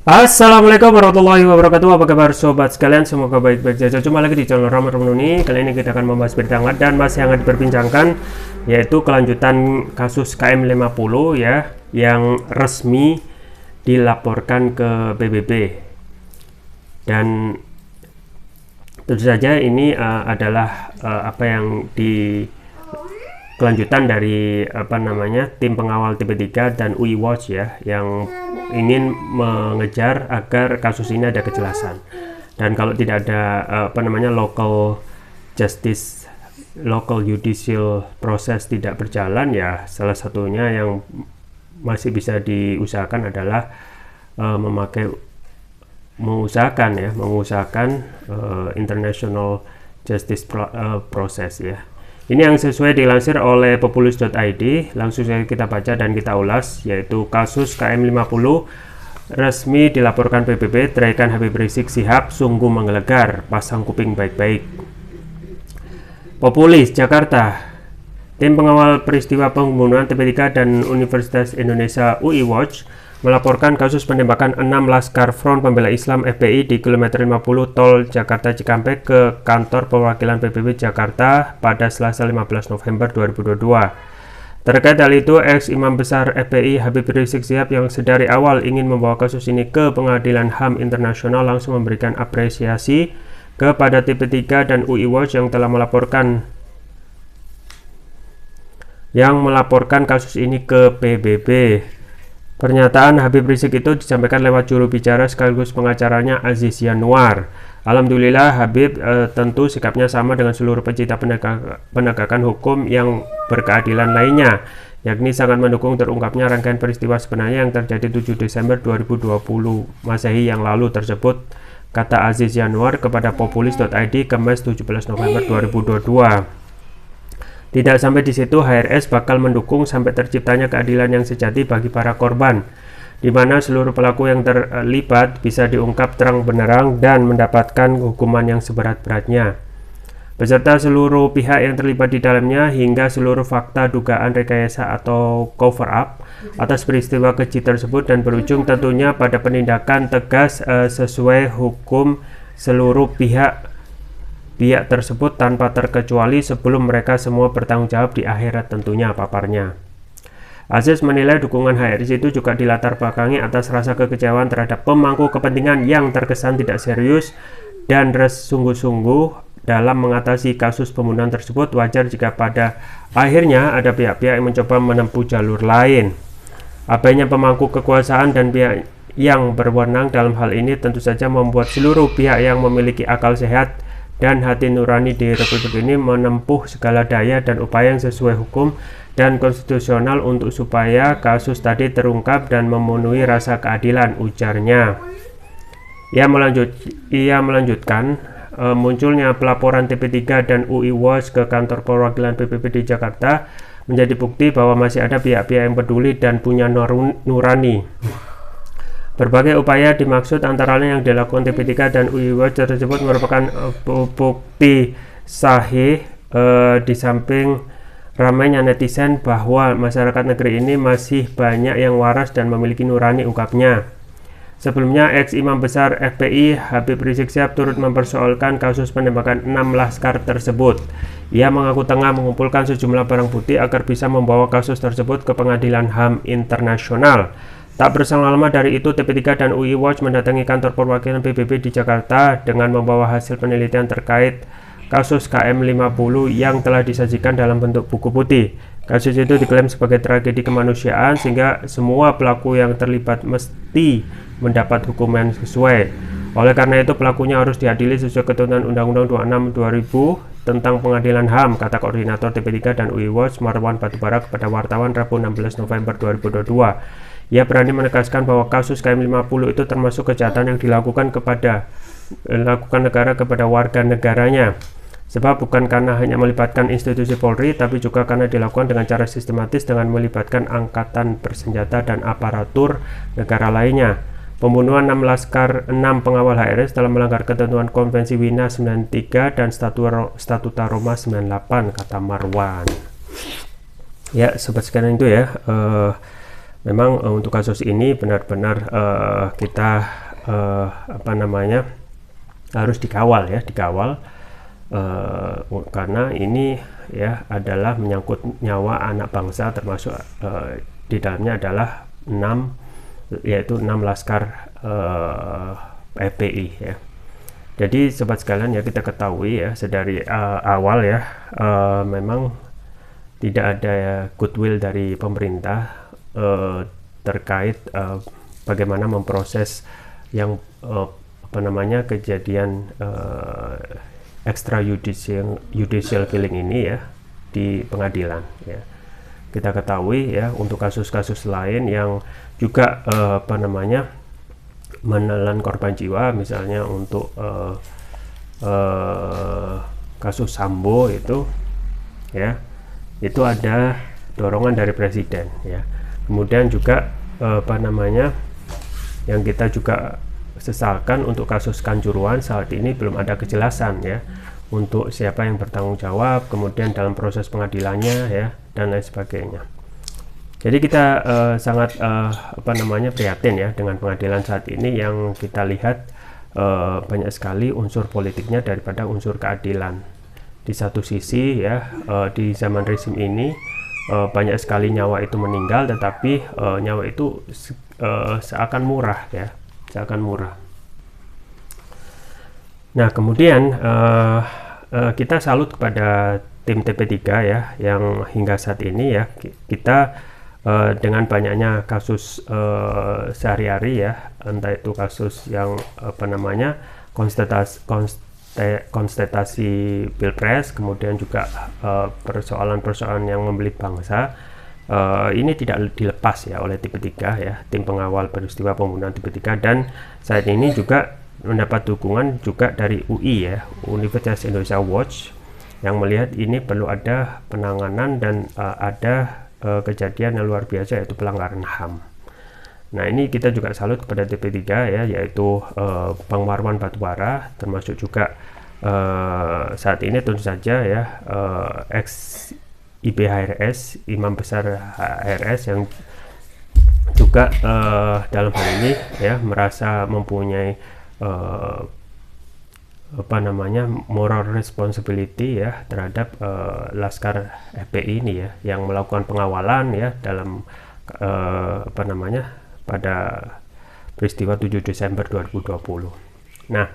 Assalamualaikum warahmatullahi wabarakatuh. Apa kabar sobat sekalian? Semoga baik-baik saja. Jumpa lagi di channel Rahmat Rumuni. Kali ini kita akan membahas berita hangat dan masih hangat diperbincangkan, yaitu kelanjutan kasus KM50 ya, yang resmi dilaporkan ke PBB. Dan tentu saja ini adalah apa yang kelanjutan dari tim pengawal TP3 dan UI Watch ya, yang ingin mengejar agar kasus ini ada kejelasan. Dan kalau tidak ada local judicial proses tidak berjalan, ya salah satunya yang masih bisa diusahakan adalah mengusahakan international justice process ya. Ini yang sesuai dilansir oleh populis.id. Langsung saja kita baca dan kita ulas, yaitu kasus KM50 resmi dilaporkan PBB, teriakan Habib Rizik Syihab sungguh menggelegar, pasang kuping baik-baik. Populis Jakarta. Tim pengawal peristiwa pembunuhan TP3 dan Universitas Indonesia UI Watch melaporkan kasus penembakan 6 Laskar Front Pembela Islam FPI di kilometer 50 Tol Jakarta Cikampek ke kantor perwakilan PBB Jakarta pada Selasa 15 November 2022. Terkait hal itu, ex-imam besar FPI Habib Rizik Syihab yang sedari awal ingin membawa kasus ini ke Pengadilan HAM Internasional langsung memberikan apresiasi kepada TP3 dan UI Watch yang telah melaporkan kasus ini ke PBB. Pernyataan Habib Rizik itu disampaikan lewat juru bicara sekaligus pengacaranya Aziz Yanuar. Alhamdulillah, Habib tentu sikapnya sama dengan seluruh pecinta penegakan hukum yang berkeadilan lainnya, yakni sangat mendukung terungkapnya rangkaian peristiwa sebenarnya yang terjadi 7 Desember 2020 Masehi yang lalu tersebut, kata Aziz Yanuar kepada populis.id Kamis 17 November 2022. Tidak sampai di situ, HRS bakal mendukung sampai terciptanya keadilan yang sejati bagi para korban, di mana seluruh pelaku yang terlibat bisa diungkap terang benderang dan mendapatkan hukuman yang seberat-beratnya, beserta seluruh pihak yang terlibat di dalamnya hingga seluruh fakta dugaan rekayasa atau cover up atas peristiwa keji tersebut, dan berujung tentunya pada penindakan tegas sesuai hukum seluruh pihak tersebut tanpa terkecuali sebelum mereka semua bertanggung jawab di akhirat tentunya, paparnya. Aziz menilai dukungan HRS itu juga dilatar belakangi atas rasa kekecewaan terhadap pemangku kepentingan yang terkesan tidak serius dan sungguh-sungguh dalam mengatasi kasus pembunuhan tersebut. Wajar jika pada akhirnya ada pihak-pihak yang mencoba menempuh jalur lain. Abainya pemangku kekuasaan dan pihak yang berwenang dalam hal ini tentu saja membuat seluruh pihak yang memiliki akal sehat dan hati nurani di Republik ini menempuh segala daya dan upaya yang sesuai hukum dan konstitusional untuk supaya kasus tadi terungkap dan memenuhi rasa keadilan, ujarnya. Ia melanjutkan, munculnya pelaporan TP3 dan UI Watch ke kantor perwakilan PBB di Jakarta menjadi bukti bahwa masih ada pihak-pihak yang peduli dan punya nurani. Berbagai upaya dimaksud, antara lain yang dilakukan TP3 dan UI Watch tersebut merupakan bukti sahih di samping ramainya netizen bahwa masyarakat negeri ini masih banyak yang waras dan memiliki nurani, ungkapnya. Sebelumnya, ex-imam besar FPI Habib Rizik Syihab turut mempersoalkan kasus penembakan 6 laskar tersebut. Ia mengaku tengah mengumpulkan sejumlah barang bukti agar bisa membawa kasus tersebut ke Pengadilan HAM Internasional. Tak berselang lama dari itu, TP3 dan UI Watch mendatangi kantor perwakilan PBB di Jakarta dengan membawa hasil penelitian terkait kasus KM50 yang telah disajikan dalam bentuk buku putih. Kasus itu diklaim sebagai tragedi kemanusiaan sehingga semua pelaku yang terlibat mesti mendapat hukuman sesuai. Oleh karena itu, pelakunya harus diadili sesuai ketentuan Undang-Undang 26 2000 tentang Pengadilan HAM, kata koordinator TP3 dan UI Watch Marwan Batubara kepada wartawan Rabu 16 November 2022. Ia berani menegaskan bahwa kasus KM50 itu termasuk kejahatan yang dilakukan negara kepada warga negaranya. Sebab bukan karena hanya melibatkan institusi Polri, tapi juga karena dilakukan dengan cara sistematis dengan melibatkan angkatan bersenjata dan aparatur negara lainnya. Pembunuhan 6 laskar 6 pengawal HRS telah melanggar ketentuan Konvensi Wina 93 dan Statuta Roma 98, kata Marwan. Ya, sobat sekalian, itu ya memang untuk kasus ini benar-benar kita harus dikawal ya, karena ini ya adalah menyangkut nyawa anak bangsa, termasuk di dalamnya adalah 6 laskar FPI ya. Jadi sobat sekalian ya, kita ketahui ya sedari awal ya, memang tidak ada goodwill dari pemerintah terkait bagaimana memproses yang kejadian extrajudicial killing ini ya di pengadilan ya. Kita ketahui ya, untuk kasus-kasus lain yang juga menelan korban jiwa, misalnya untuk kasus Sambo itu ya, itu ada dorongan dari presiden ya. Kemudian juga yang kita juga sesalkan untuk kasus Kanjuruhan, saat ini belum ada kejelasan ya untuk siapa yang bertanggung jawab, kemudian dalam proses pengadilannya ya, dan lain sebagainya. Jadi kita sangat prihatin ya dengan pengadilan saat ini, yang kita lihat banyak sekali unsur politiknya daripada unsur keadilan. Di satu sisi ya, di zaman rezim ini banyak sekali nyawa itu meninggal, tetapi nyawa itu seakan murah ya, seakan murah. Nah, kemudian kita salut kepada tim TP3 ya, yang hingga saat ini ya kita dengan banyaknya kasus sehari-hari ya, entah itu kasus yang konstatasi pilpres, kemudian juga persoalan-persoalan yang membelit bangsa, ini tidak dilepas ya oleh TP3 ya, tim pengawal peristiwa pembunuhan TP3, dan saat ini juga mendapat dukungan juga dari UI ya, Universitas Indonesia Watch, yang melihat ini perlu ada penanganan dan ada kejadian yang luar biasa, yaitu pelanggaran HAM. Nah, ini kita juga salut kepada TP3 ya, yaitu Bang Marwan Batubara, termasuk juga saat ini tentu saja ya ex IBHRS, Imam Besar HRS, yang juga dalam hal ini ya merasa mempunyai moral responsibility ya terhadap laskar FPI ini ya, yang melakukan pengawalan ya dalam pada peristiwa 7 Desember 2020. Nah,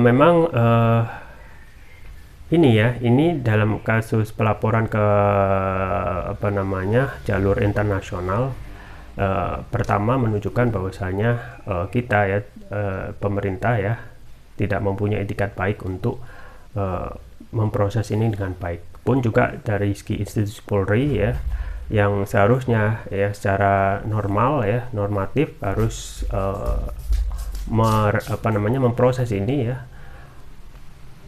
memang ini dalam kasus pelaporan ke jalur internasional, pertama menunjukkan bahwasanya kita ya, pemerintah ya, tidak mempunyai etikat baik untuk memproses ini dengan baik. Pun juga dari segi institusi Polri ya, yang seharusnya ya secara normal ya, normatif harus memproses ini ya,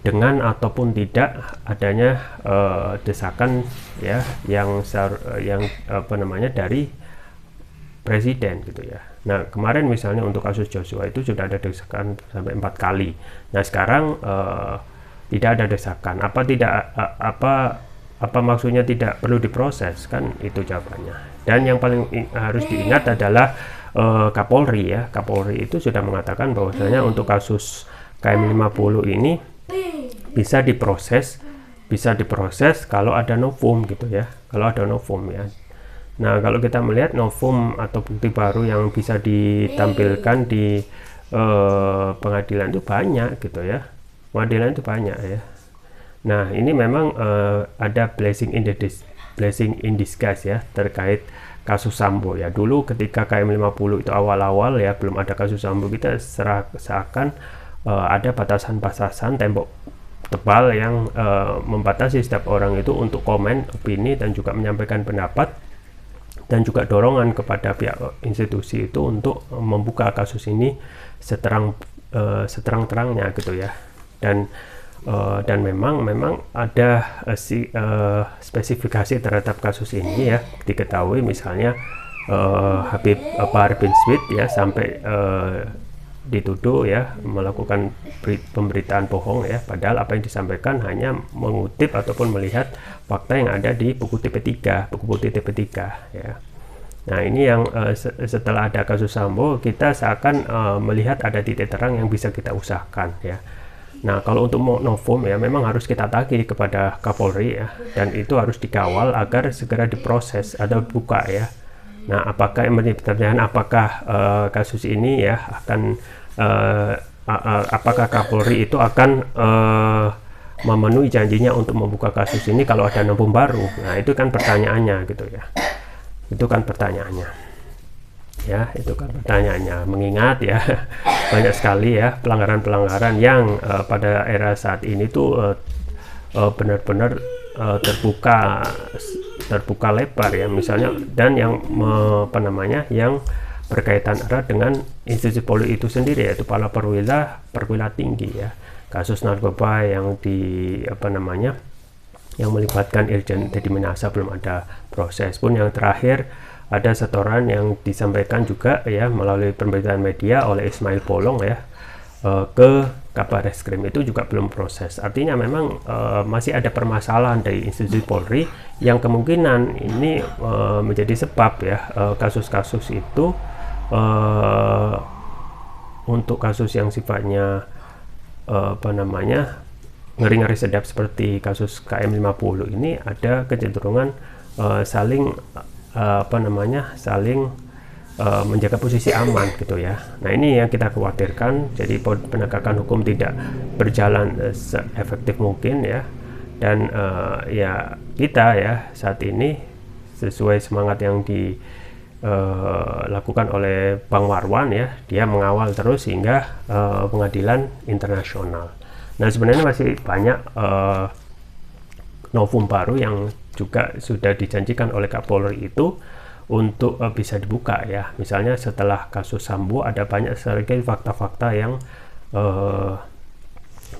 dengan ataupun tidak adanya desakan ya yang dari presiden gitu ya. Nah, kemarin misalnya untuk kasus Joshua itu sudah ada desakan sampai 4 kali. Nah, sekarang tidak ada desakan. Apa maksudnya tidak perlu diproses? Kan itu jawabannya. Dan yang paling harus diingat adalah Kapolri ya. Kapolri itu sudah mengatakan bahwasanya untuk kasus KM50 ini bisa diproses kalau ada novum gitu ya. Kalau ada novum ya. Nah, kalau kita melihat novum atau bukti baru yang bisa ditampilkan di pengadilan itu banyak gitu ya. Pengadilan itu banyak ya. Nah, ini memang ada blessing in disguise ya terkait kasus Sambo ya. Dulu ketika KM50 itu awal-awal ya, belum ada kasus Sambo, kita seakan ada batasan-batasan tembok tebal yang membatasi setiap orang itu untuk komen, opini, dan juga menyampaikan pendapat, dan juga dorongan kepada pihak institusi itu untuk membuka kasus ini seterang-terangnya gitu ya. Dan memang ada spesifikasi terhadap kasus ini ya, diketahui misalnya Habib Bahar bin Smith ya sampai dituduh ya melakukan pemberitaan bohong ya, padahal apa yang disampaikan hanya mengutip ataupun melihat fakta yang ada di buku TP3, buku putih TP3 ya. Nah, ini yang setelah ada kasus Sambo, kita seakan melihat ada titik terang yang bisa kita usahakan ya. Nah, kalau untuk novum ya memang harus kita tagih kepada Kapolri ya, dan itu harus dikawal agar segera diproses atau buka ya. Nah, apakah yang menjadi pertanyaan, apakah kasus ini ya akan apakah Kapolri itu akan memenuhi janjinya untuk membuka kasus ini kalau ada novum baru? Nah, itu kan pertanyaannya gitu ya. Itu kan pertanyaannya ya, itu kan pertanyaannya, mengingat ya banyak sekali ya pelanggaran-pelanggaran yang pada era saat ini tuh benar-benar terbuka lebar ya, misalnya, dan yang yang berkaitan erat dengan institusi Polri itu sendiri, yaitu para perwira tinggi ya, kasus narkoba yang yang melibatkan Irjen Teddy Minahasa belum ada proses pun. Yang terakhir ada setoran yang disampaikan juga ya melalui pemberitaan media oleh Ismail Bolong ya ke Kabar Reskrim, itu juga belum proses. Artinya memang masih ada permasalahan dari institusi Polri yang kemungkinan ini menjadi sebab ya kasus-kasus itu untuk kasus yang sifatnya ngeri-ngeri sedap seperti kasus KM50 ini ada kecenderungan saling menjaga posisi aman gitu ya. Nah, ini yang kita khawatirkan. Jadi penegakan hukum tidak berjalan seefektif mungkin ya. Dan ya kita ya saat ini sesuai semangat yang dilakukan oleh Bang Marwan ya, dia mengawal terus hingga pengadilan internasional. Nah, sebenarnya masih banyak novum baru yang juga sudah dijanjikan oleh Kapolri itu untuk bisa dibuka ya. Misalnya setelah kasus Sambo ada banyak sekali fakta-fakta yang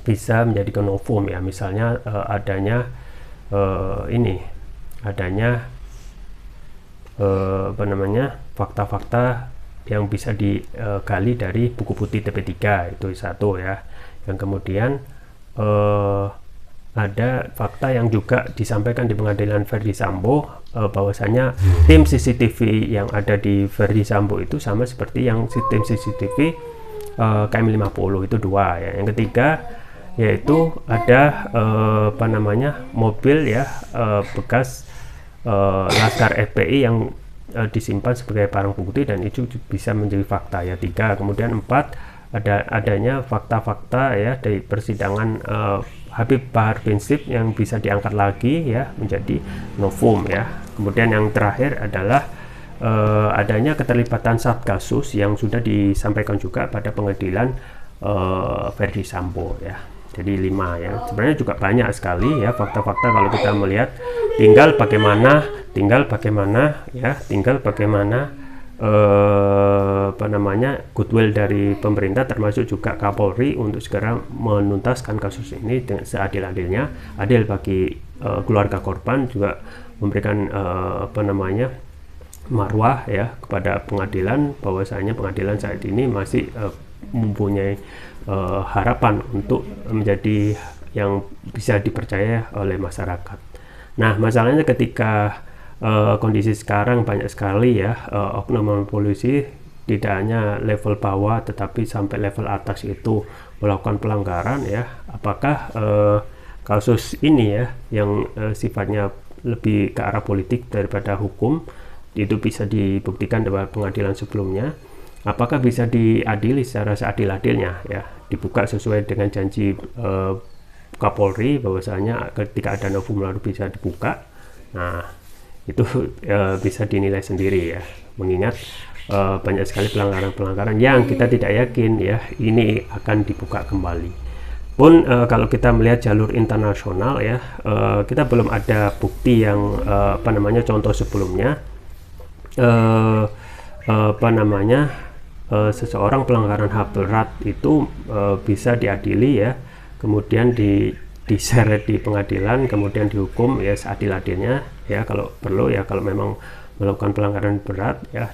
bisa menjadi novum ya. Misalnya adanya fakta-fakta yang bisa digali dari buku putih TP3, itu satu ya. Yang kemudian ada fakta yang juga disampaikan di pengadilan Verdi Sambo, bahwasanya tim CCTV yang ada di Verdi Sambo itu sama seperti yang tim CCTV KM50, itu dua ya. Yang ketiga yaitu ada mobil ya bekas Laskar FPI yang disimpan sebagai barang bukti, dan itu bisa menjadi fakta ya, tiga. Kemudian empat, adanya fakta-fakta ya dari persidangan Habib Bahar bin Smith yang bisa diangkat lagi ya menjadi novum ya. Kemudian yang terakhir adalah adanya keterlibatan Satgasus yang sudah disampaikan juga pada pengadilan Verdi Sambo ya. Jadi 5 ya. Sebenarnya juga banyak sekali ya fakta-fakta kalau kita melihat. Tinggal bagaimana goodwill dari pemerintah termasuk juga Kapolri untuk segera menuntaskan kasus ini dengan seadil-adilnya, adil bagi keluarga korban, juga memberikan marwah ya kepada pengadilan, bahwasanya pengadilan saat ini masih mempunyai harapan untuk menjadi yang bisa dipercaya oleh masyarakat. Nah, masalahnya ketika kondisi sekarang banyak sekali ya oknum polisi, tidak hanya level bawah tetapi sampai level atas itu melakukan pelanggaran ya. Apakah kasus ini ya yang sifatnya lebih ke arah politik daripada hukum itu bisa dibuktikan dalam pengadilan sebelumnya? Apakah bisa diadili secara seadil-adilnya ya, dibuka sesuai dengan janji Kapolri bahwasanya ketika ada novum baru bisa dibuka? Nah, itu bisa dinilai sendiri ya, mengingat banyak sekali pelanggaran-pelanggaran yang kita tidak yakin ya ini akan dibuka kembali. Pun kalau kita melihat jalur internasional ya, kita belum ada bukti yang contoh sebelumnya seseorang pelanggaran HAM berat itu bisa diadili ya, kemudian diseret di pengadilan, kemudian dihukum ya seadil-adilnya ya. Kalau perlu ya, kalau memang melakukan pelanggaran berat ya,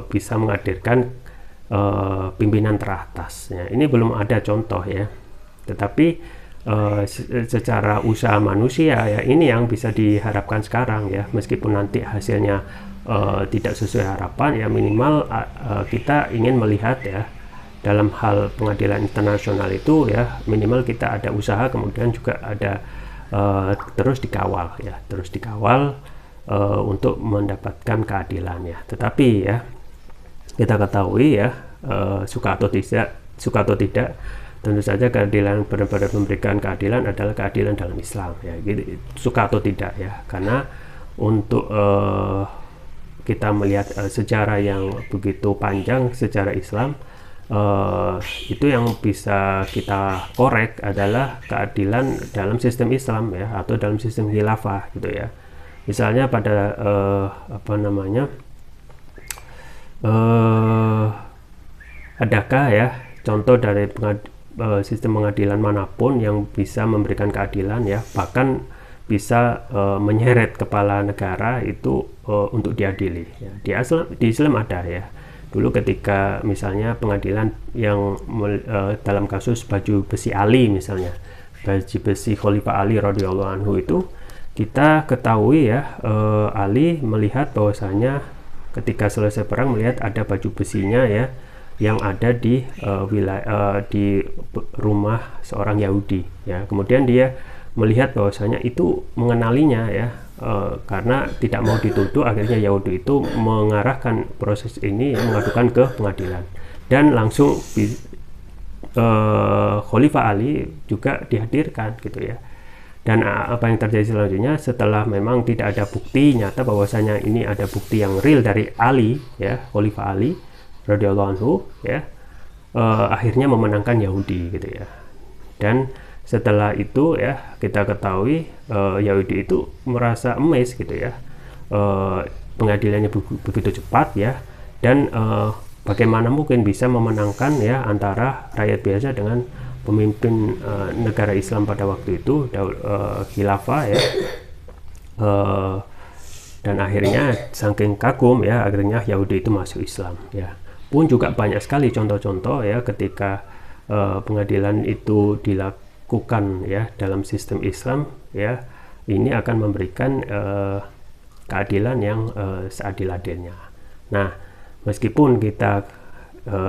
bisa menghadirkan pimpinan teratas ya. Ini belum ada contoh ya, tetapi secara usaha manusia ya, ini yang bisa diharapkan sekarang ya, meskipun nanti hasilnya tidak sesuai harapan ya, minimal kita ingin melihat ya, dalam hal pengadilan internasional itu ya, minimal kita ada usaha, kemudian juga ada terus dikawal ya, untuk mendapatkan keadilan ya. Tetapi ya, kita ketahui ya, suka atau tidak, tentu saja keadilan, benar-benar memberikan keadilan adalah keadilan dalam Islam ya, gitu, suka atau tidak ya. Karena untuk kita melihat sejarah yang begitu panjang sejarah Islam, itu yang bisa kita korek adalah keadilan dalam sistem Islam ya, atau dalam sistem khilafah gitu ya. Misalnya pada adakah ya contoh dari sistem pengadilan manapun yang bisa memberikan keadilan ya, bahkan bisa menyeret kepala negara itu untuk diadili ya. Di Islam ada ya. Dulu ketika misalnya pengadilan yang dalam kasus baju besi Ali, misalnya baju besi Khalifah Ali radhiyallahu anhu, itu kita ketahui ya, Ali melihat bahwasanya ketika selesai perang, melihat ada baju besinya ya yang ada di di rumah seorang Yahudi ya. Kemudian dia melihat bahwasanya itu mengenalinya ya, karena tidak mau dituduh, akhirnya Yahudi itu mengarahkan proses ini ya, mengadukan ke pengadilan, dan langsung Khalifah Ali juga dihadirkan gitu ya. Dan apa yang terjadi selanjutnya, setelah memang tidak ada bukti nyata bahwasanya ini ada bukti yang real dari Ali ya, Khalifah Ali radhiyallahu anhu ya, akhirnya memenangkan Yahudi gitu ya. Dan setelah itu ya, kita ketahui Yahudi itu merasa amazed gitu ya, pengadilannya begitu cepat ya, dan bagaimana mungkin bisa memenangkan ya antara rakyat biasa dengan pemimpin negara Islam pada waktu itu, khilafah ya. Dan akhirnya saking kagum ya, akhirnya Yahudi itu masuk Islam ya. Pun juga banyak sekali contoh-contoh ya, ketika pengadilan itu dilakukan ya dalam sistem Islam ya, ini akan memberikan keadilan yang seadil-adilnya. Nah, meskipun kita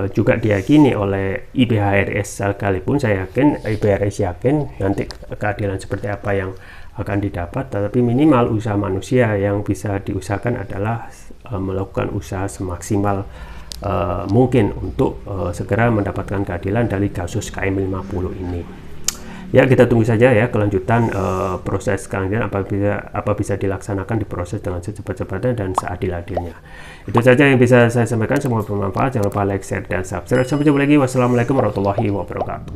juga diyakini oleh IBHRS sekalipun, saya yakin IBHRS yakin nanti keadilan seperti apa yang akan didapat, tetapi minimal usaha manusia yang bisa diusahakan adalah melakukan usaha semaksimal mungkin untuk segera mendapatkan keadilan dari kasus KM50 ini. Ya, kita tunggu saja ya kelanjutan proses keadilan, apa bisa dilaksanakan, diproses dengan secepat-cepatnya dan seadil-adilnya. Itu saja yang bisa saya sampaikan, semoga bermanfaat. Jangan lupa like, share, dan subscribe. Sampai jumpa lagi. Wassalamualaikum warahmatullahi wabarakatuh.